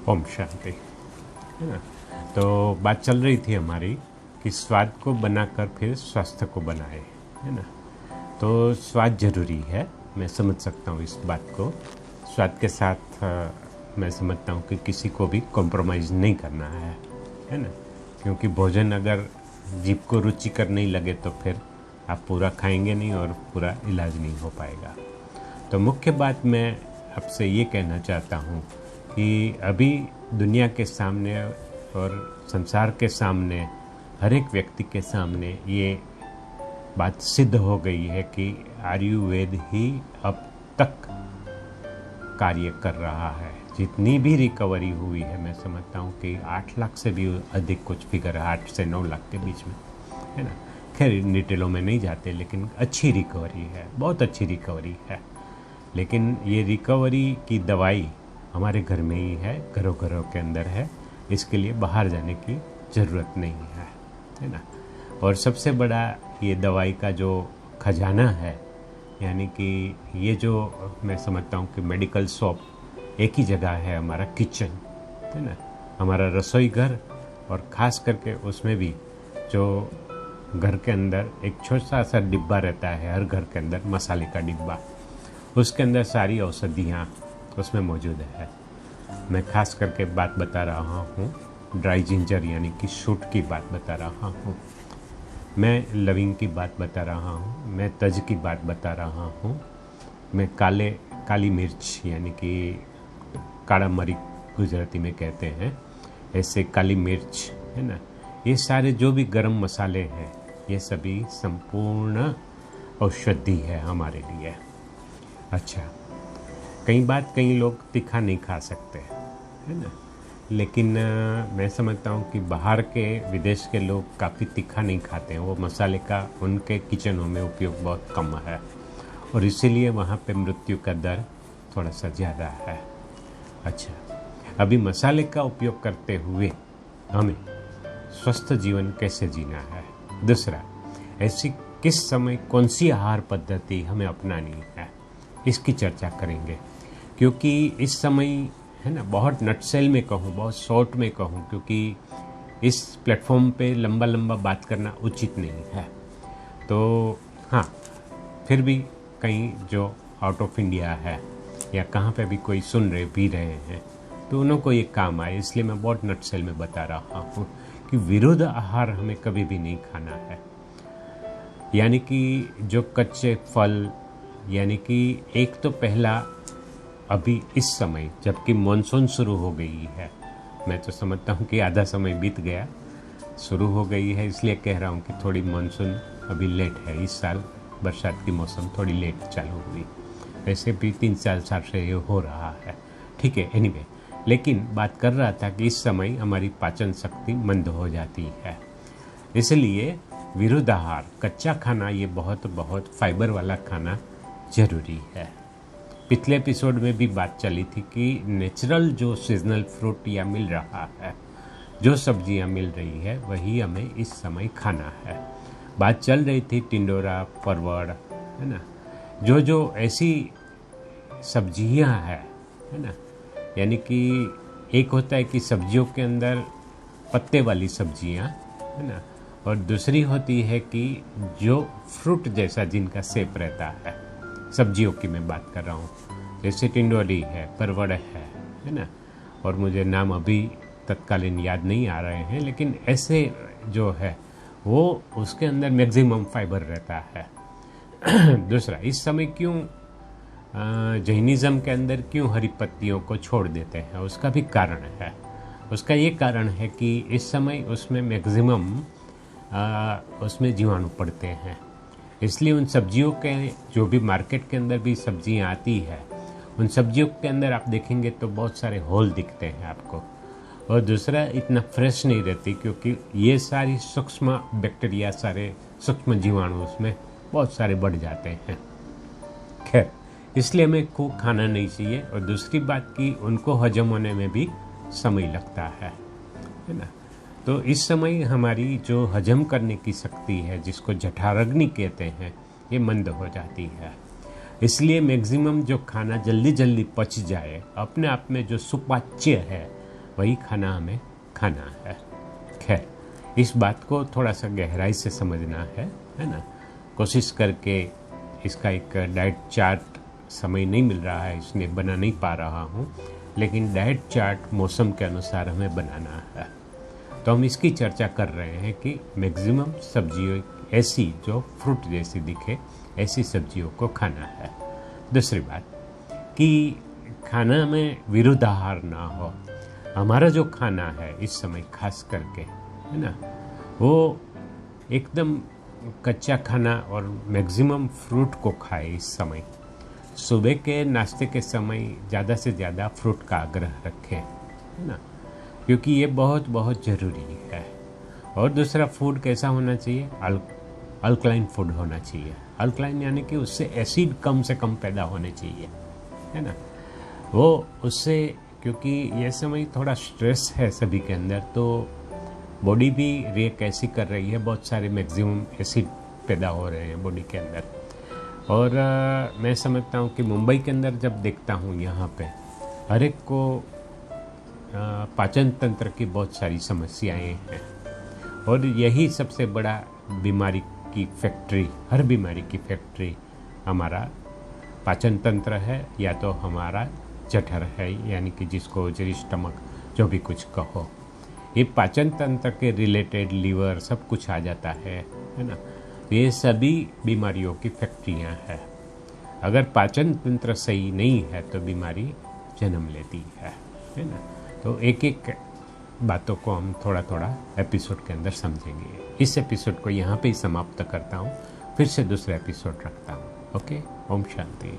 ओम शांति। है ना। तो बात चल रही थी हमारी कि स्वाद को बनाकर फिर स्वास्थ्य को बनाए, है ना। तो स्वाद जरूरी है, मैं समझ सकता हूँ इस बात को। स्वाद के साथ मैं समझता हूँ कि किसी को भी कॉम्प्रोमाइज़ नहीं करना है ना। क्योंकि भोजन अगर जीभ को रुचिकर नहीं लगे तो फिर आप पूरा खाएंगे नहीं और पूरा इलाज नहीं हो पाएगा। तो मुख्य बात मैं आपसे ये कहना चाहता हूँ कि अभी दुनिया के सामने और संसार के सामने, हर एक व्यक्ति के सामने ये बात सिद्ध हो गई है कि आयुर्वेद ही अब तक कार्य कर रहा है। जितनी भी रिकवरी हुई है, मैं समझता हूँ कि 8 लाख से भी अधिक कुछ फिगर है, 8 से 9 लाख के बीच में, है ना। खैर डिटेलों में नहीं जाते, लेकिन अच्छी रिकवरी है, बहुत अच्छी रिकवरी है। लेकिन ये रिकवरी की दवाई हमारे घर में ही है, घरों घरों के अंदर है। इसके लिए बाहर जाने की ज़रूरत नहीं है ना। और सबसे बड़ा ये दवाई का जो खजाना है, यानी कि ये जो मैं समझता हूँ कि मेडिकल शॉप एक ही जगह है, हमारा किचन, है ना, हमारा रसोई घर। और ख़ास करके उसमें भी जो घर के अंदर एक छोटा सा डिब्बा रहता है, हर घर के अंदर मसाले का डिब्बा, उसके अंदर सारी औषधियाँ उसमें मौजूद है। मैं ख़ास करके बात बता रहा हूँ ड्राई जिंजर यानी कि शूट की बात बता रहा हूँ, मैं लविंग की बात बता रहा हूँ, मैं तज की बात बता रहा हूँ, मैं काली मिर्च यानी कि काड़ा मरी गुजराती में कहते हैं, ऐसे काली मिर्च, है ना। ये सारे जो भी गरम मसाले हैं, ये सभी संपूर्ण औषधि है हमारे लिए। अच्छा, कई लोग तीखा नहीं खा सकते, है ना। लेकिन मैं समझता हूँ कि बाहर के विदेश के लोग काफ़ी तीखा नहीं खाते हैं। वो मसाले का उनके किचनों में उपयोग बहुत कम है और इसीलिए वहाँ पे मृत्यु का दर थोड़ा सा ज़्यादा है। अच्छा, अभी मसाले का उपयोग करते हुए हमें स्वस्थ जीवन कैसे जीना है। दूसरा, ऐसी किस समय कौन सी आहार पद्धति हमें अपनानी है, इसकी चर्चा करेंगे। क्योंकि इस समय, है ना, बहुत नटसेल में कहूँ, बहुत शॉर्ट में कहूँ, क्योंकि इस प्लेटफॉर्म पे लंबा बात करना उचित नहीं है। तो हाँ, फिर भी कहीं जो आउट ऑफ इंडिया है या कहाँ पे भी कोई सुन रहे हैं तो उन्हों को ये काम आए, इसलिए मैं बहुत नटसेल में बता रहा हूँ कि विरुद्ध आहार हमें कभी भी नहीं खाना है। यानी कि जो कच्चे फल, यानी कि एक तो पहला, अभी इस समय जबकि मानसून शुरू हो गई है, मैं तो समझता हूँ कि आधा समय बीत गया, शुरू हो गई है, इसलिए कह रहा हूँ कि थोड़ी मानसून अभी लेट है। इस साल बरसात की मौसम थोड़ी लेट चालू हुई, वैसे भी 3-4 साल से ये हो रहा है, ठीक है। एनीवे, लेकिन बात कर रहा था कि इस समय हमारी पाचन शक्ति मंद हो जाती है, इसलिए विरुद्ध आहार, कच्चा खाना, ये बहुत फाइबर वाला खाना जरूरी है। पिछले एपिसोड में भी बात चली थी कि नेचुरल जो सीजनल फ्रूट या मिल रहा है, जो सब्जियां मिल रही है, वही हमें इस समय खाना है। बात चल रही थी टिंडोरा, परवड़, है ना, जो ऐसी सब्जियां है ना। यानी कि एक होता है कि सब्जियों के अंदर पत्ते वाली सब्जियां, है ना, और दूसरी होती है कि जो फ्रूट जैसा जिनका शेप रहता है, सब्जियों की मैं बात कर रहा हूँ। जैसे टिंडोरी है, परवड़ है ना, और मुझे नाम अभी तत्कालीन याद नहीं आ रहे हैं, लेकिन ऐसे जो है वो उसके अंदर मैक्सिमम फाइबर रहता है। दूसरा, इस समय क्यों जैनिज़्म के अंदर क्यों हरी पत्तियों को छोड़ देते हैं, उसका भी कारण है। उसका ये कारण है कि इस समय उसमें मैक्सिमम उसमें जीवाणु पड़ते हैं, इसलिए उन सब्जियों के, जो भी मार्केट के अंदर भी सब्जियां आती है, उन सब्जियों के अंदर आप देखेंगे तो बहुत सारे होल दिखते हैं आपको। और दूसरा, इतना फ्रेश नहीं रहती, क्योंकि ये सारी सूक्ष्म बैक्टीरिया, सारे सूक्ष्म जीवाणु उसमें बहुत सारे बढ़ जाते हैं। खैर, इसलिए हमें को खाना नहीं चाहिए। और दूसरी बात कि उनको हजम होने में भी समय लगता है ना। तो इस समय हमारी जो हजम करने की शक्ति है, जिसको जठराग्नि कहते हैं, ये मंद हो जाती है। इसलिए मैक्सिमम जो खाना जल्दी पच जाए, अपने आप में जो सुपाच्य है, वही खाना हमें खाना है। खैर, इस बात को थोड़ा सा गहराई से समझना है ना। कोशिश करके इसका एक डाइट चार्ट समय नहीं मिल रहा है इसलिए बना नहीं पा रहा हूँ, लेकिन डाइट चार्ट मौसम के अनुसार हमें बनाना है। तो हम इसकी चर्चा कर रहे हैं कि मैक्सिमम सब्जियों ऐसी जो फ्रूट जैसी दिखे ऐसी सब्जियों को खाना है। दूसरी बात कि खाना में विरुद्धाहार ना हो। हमारा जो खाना है इस समय खास करके, है ना, वो एकदम कच्चा खाना और मैक्सिमम फ्रूट को खाए। इस समय सुबह के नाश्ते के समय ज़्यादा से ज़्यादा फ्रूट का आग्रह रखें, है ना, क्योंकि ये बहुत बहुत ज़रूरी है। और दूसरा, फूड कैसा होना चाहिए? अल्कलाइन फूड होना चाहिए। अल्कलाइन यानी कि उससे एसिड कम से कम पैदा होने चाहिए, है ना। वो उससे, क्योंकि ये समय थोड़ा स्ट्रेस है सभी के अंदर, तो बॉडी भी रिएक्ट ऐसी कर रही है, बहुत सारे मैक्सिमम एसिड पैदा हो रहे हैं बॉडी के अंदर। और मैं समझता हूँ कि मुंबई के अंदर जब देखता हूँ यहाँ पे हर एक को पाचन तंत्र की बहुत सारी समस्याएं हैं, और यही सबसे बड़ा बीमारी की फैक्ट्री, हर बीमारी की फैक्ट्री हमारा पाचन तंत्र है, या तो हमारा जठर है, यानी कि जिसको जरी स्टमक जो भी कुछ कहो। ये पाचन तंत्र के रिलेटेड लीवर सब कुछ आ जाता है ना। ये सभी बीमारियों की फैक्ट्रियाँ हैं। अगर पाचन तंत्र सही नहीं है तो बीमारी जन्म लेती है ना। तो एक एक बातों को हम थोड़ा थोड़ा एपिसोड के अंदर समझेंगे। इस एपिसोड को यहाँ पे ही समाप्त करता हूँ, फिर से दूसरा एपिसोड रखता हूँ। ओके, ओम शांति।